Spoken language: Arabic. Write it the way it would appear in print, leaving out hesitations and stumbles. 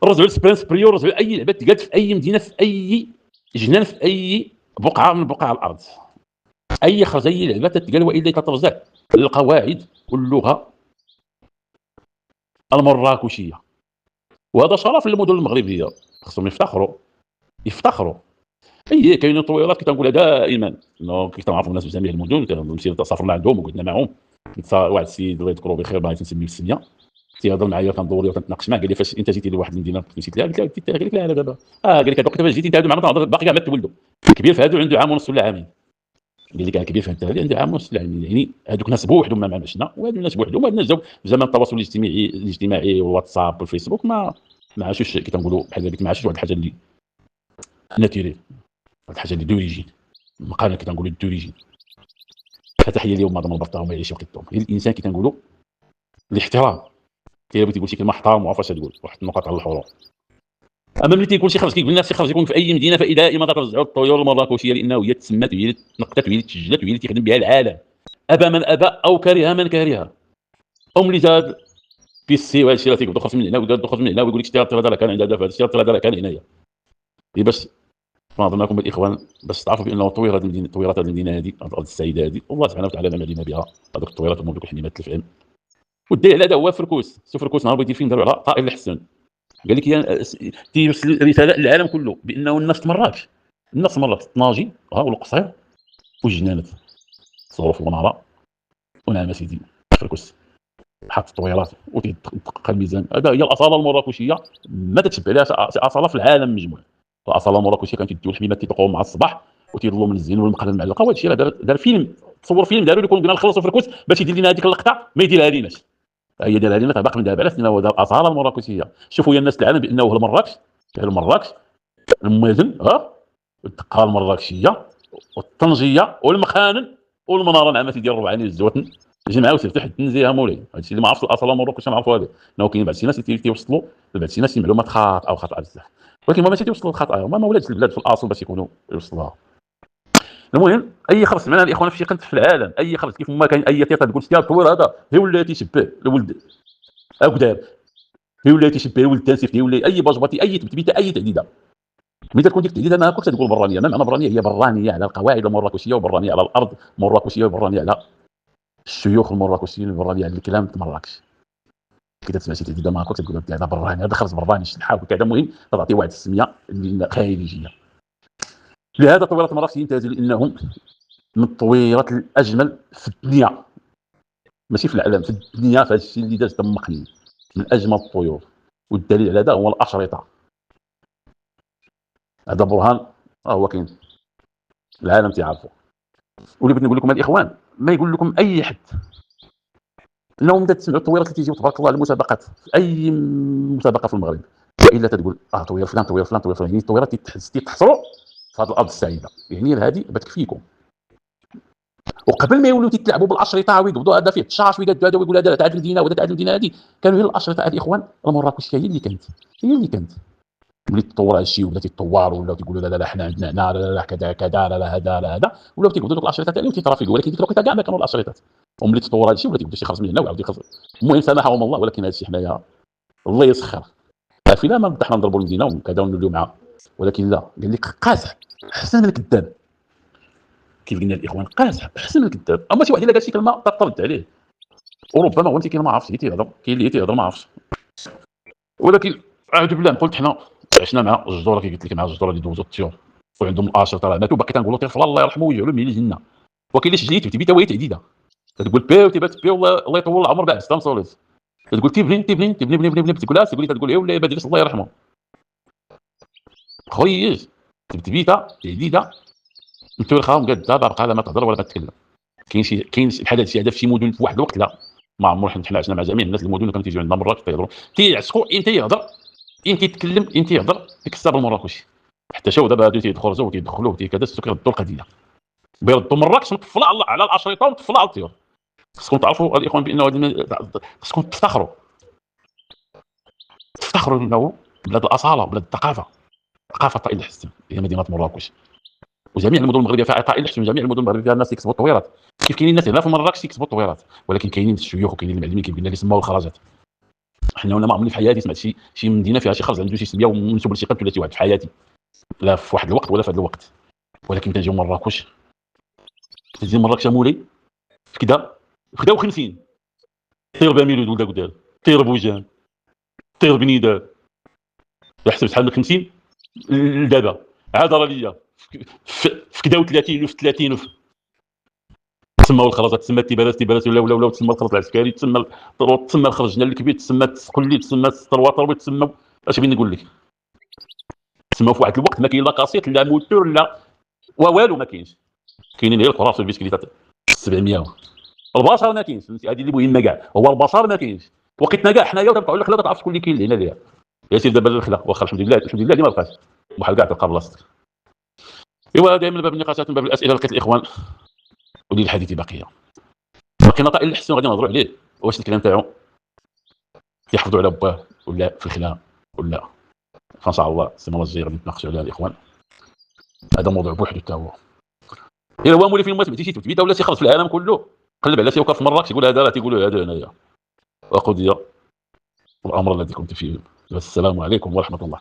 الرجل سبرينس بريو، الرجل اي لعبه تقالت في اي مدينه، في اي جنان، في اي بقعه من بقاع الارض، اي خرج اي لعبه تتقال والا تترجع للقواعد واللغه المراكشيه. وهذا شرف للمدن المغربيه، خصهم يفتخروا. اي كاينين تطويرات كتنقولها دائما، انه كنعرفوا الناس في جميع المدن، كنمشي سافرنا عندهم وقعدنا معهم. واحد السيد الله يذكره بخير ما نسميه بالسميه، تيهضر معايا كندور ليه وكنتناقش معاه، قال لي فاش انت جيتي لواحد المدينه مشيت لها، قلت له قال لك لا انا دابا قال لك هذوك فاش جيتي انت هادو معنا باقي كاع ما تولدوا، الكبير في هادو عنده عام ونص ولا عامين، قال لك الكبير في هادو عنده عام ونص ولا عامين، يعني هادوك ناس بوحدهم ما مشنا، وهادو الناس بوحدهم، وهاد الناس جاو في زمن التواصل الاجتماعي والواتساب والفيسبوك، ما عاشوش كي تنقولوا بحال هذيك، ما عاشوش واحد الحاجه اللي ناتيريل، واحد الحاجه اللي دوريجين، مقارنه كي تنقولوا دوريجين. تحيه اليوم مادام البرطه وما يعيش وقتهم، الانسان كي تنقولوا الاحترام، كي بغيتي تقول شي كلمه احترم وعرف اش تقول، واحد النقط على الحروف. اما ملي تيكون شي خرج كيقول الناس شي خرج يكون في اي مدينه، فدائما ترجعوا الطيور المراكشيه، لانه هي تسمات وهي اللي تنقطت وهي اللي تسجلت وهي اللي تخدم بها العالم، ابى من ابى او كره من كره. اللي جاد بي سي وهذا الشيء راه تيقول خرج من هنا وقال خرج من هنا ويقول لك اشتري هذا كان عند هذا، هذا اشتري هذا كان هنايا. باش نظنكم الاخوان باش تعرفوا بانه تطوير هذه المدينه، تطويرات هذه المدينه هذه، الارض السعيده هذه، والله سبحانه وتعالى نعم علينا بها، هذوك التطويرات هما دوك الحميمات الفئام. والدليل على هذا هو فركوس، سو فركوس نهار بغيتي فين داروا على طائر الحسن، قال لك تيرسل رساله للعالم كله بانه النفط مراكش، النفط مرات الطناجي والقصير والجنانات، صوروا في المناره ونعم سيدي فركوس حط التطويرات وتدقق الميزان. هذا هي الاصاله المراكشيه، ما تتشبه لها اصاله في العالم مجموع. الاصاله المراكشيه كانت تديو الحميمات تيطلقوا مع الصباح وتيظلوا من الزين والمقلب المعلقه، وهذا الشيء دار فيلم، تصور فيلم داروا لكم قلنا نخلصوا فركوس باش يدير لنا هذيك اللقطه ما يديرها ليناش، هي دارها لنا باقي من دابا على سنين. هو دار الاصاله المراكشيه. شوفوا يا الناس العالم بانه هو مراكش، مراكش المازن الدقه المراكشيه والطنجيه والمخانن والمناره العامه ديال الربعاني الزواتن جمعوا وتفتح التنزيه مولاي. هادشي اللي ما عرفش الاصاله المراكشيه، ما عرفوا هذا، انه كاين بعض الناس تيوصلوا لبعض الناس معلومات خاطئه او خاطئه بزاف، ولكن هما ماشي تيوصلوا الخطا، هما ما ولادش البلاد في الاصل باش يكونوا يوصلوها. المهم اي خرس معنا الاخوان في شي قنت في العالم، اي خرس كيف ما كاين اي تيطا تقول شتي الطوير هذا هي ولا تيشبه الولد اكداب، هي ولا تيشبه الولد تنسيف، هي ولا اي باجباتي اي تبتبيته اي تعديده. ملي تكون ديك التعديده ما كنتش تقول برانيه، ما معنى برانيه؟ هي برانيه على القواعد المراكشيه، وبرانيه على الارض المراكشيه، وبرانيه على الشيوخ المراكشيين، وبرانيه على الكلام في مراكش. كي تسمع شي تعديده ما كنتش تقول هذا براني، هذا خرج براني الشحاح وكذا. المهم تعطي واحد السميه اللي خارجيه. لهذا طويرات مراكش يمتازوا لانهم من التطويرات الاجمل في الدنيا، ماشي في العالم، في الدنيا، في هذا الشيء اللي داز دمقني من اجمل الطيور. والدليل على هذا هو الاشرطه. هذا برهان هو كاين العالم تيعرفوا. واللي بغيت نقول لكم الاخوان، ما يقول لكم اي حد انهم بدا تسمعوا التطويرات اللي تيجيو تبارك الله المسابقات في اي مسابقه في المغرب، والا تقول طوير فلان طوير فلان طوير فلان، يعني التطويرات تيتحصروا في هذه الارض السعيده، يعني هذه بتكفيكم. وقبل ما يولوا تيتلعبوا بالاشرطه ويقبضوا هذا فيه التشاش ويقاد هذا ويقول هذا تعاد المدينه وهذا تعاد المدينه، هذه كانوا هي الاشرطه الاخوان المراكشيه، هي اللي كانت ملي تطور هذا الشيء ولا تيتطور ولا تيقولوا لا لا حنا عندنا هنا لا لا كذا كذا لا لا هذا لا هذا، ولاو تيقبضوا دوك الاشرطات اللي تيترافقوا. ولكن ديك الوقيته كاع ما كانوا الاشرطات، وملي تطور هذا الشيء ولا تيبدا شي خرج من هنا ويعاود يخرج. المهم سامحهم الله، ولكن هذا الشيء حنايا الله يسخر عافينا ما حنا نضربوا المدينه وكذا ونوليو معاه، ولكن لا، قال لك قازح احسن من الكذاب. كيف قلنا الاخوان قازح احسن من الكذاب. اما شي واحد الا قال شي كلمه ترد عليه، وربما هو كاين ما عرفتش تيهضر، كاين اللي تيهضر ما عرفتش. ولكن اعوذ بالله قلت حنا عشنا مع الجدوره، كي قلت لك مع الجدوره اللي دوزوا الطيور وعندهم الاشرطه راه ماتوا، باقي تنقولوا طفل الله يرحمه ويجعلوا من الجنه. وكاين اللي شجيت تبي توي تعديده، تقول بي وتبات بي الله يطول العمر بعد سلام صوليت، تقول تبني تبني تبني بني بني تقول تقول ايه ولا بدرس الله يرحمه. خويا تبتبيته تعديده انت الخام قد باقا ما تهضر ولا ما تتكلم. كاين بحال هادشي هذا في شي مدن في واحد الوقت، لا ما عمر حنا عشنا مع جميع الناس المدن اللي كانوا تيجيو عندنا مراكش تيهضروا تيعسكوا امتى يهضر امتى يتكلم امتى يهضر تكسب المراكشي. حتى شاو دابا هادو تيخرجوا وتيدخلوا كذا كيردوا القضيه، بيردوا مراكش مطفله على الاشرطه ومطفله على الطيور. خصكم تعرفوا الاخوان بانه خصكم تفتخروا انه بلاد الاصاله بلاد الثقافه، ثقافه طائل الحسن هي مدينه مراكش. وجميع المدن المغربيه فيها طائل الحسن، جميع المدن المغربيه فيها الناس يكسبوا التطويرات. كيف كاينين الناس هنا في مراكش يكسبوا التطويرات، ولكن كاينين الشيوخ وكاينين المعلمين كيف قلنا اللي سماو الخرجات. حنا وانا ما عمرني في حياتي سمعت شي مدينه فيها شي خرج عنده شي سميه ومنسوب لشي قتل ولا شي واحد في حياتي، لا في واحد الوقت ولا في هذا الوقت. ولكن كنجيو مراكش، كنجي مراكش مولاي في كدا و50 طير باميلود ولد قدال، طير بوجان، طير بنيداد، حسب شحال من 50 لدابا عاد راه ليا في كدا و30 وفي 30 وفي تسمى الخرزات، تسمى التبالات ولا تسمى الخرز العسكري، تسمى الخرج جنال الكبير، تسمى التقليد، تسمى الطرواطر، تسمى اش بغيت نقول لك، تسمى في واحد الوقت ما كاين لا كاسيت لا موتور لا والو، ما كاينش، كاينين غير الكره في البيسكليتات 700. البشر ما كاينش، فهمتي؟ هذه اللي مهمه كاع، هو البشر ما كاينش، وقتنا كاع حنايا وتبقاو الخلا تعرف شكون اللي كاين هنا ليها. يا سير دابا الخلا واخا الحمد لله اللي ما بقاش، بحال كاع تلقى بلاصتك. ايوا دائما باب النقاشات من باب الاسئله لقيت الاخوان ودي الحديث باقيه، باقي طائل الحسن غادي نهضروا عليه، واش الكلام تاعو يحفظوا على باه ولا في الخلا ولا، فان شاء الله السنه الجايه غادي نتناقشوا عليها الاخوان، هذا موضوع بوحدو حتى هو. الا هو مولي فين ما سمعتي شي تثبيته ولا شي خرج في العالم كله، قلب على شي وقف في مراكش يقول هذا راه تيقولوا هذا هنايا، وقضي الامر الذي كنت فيه. السلام عليكم ورحمه الله.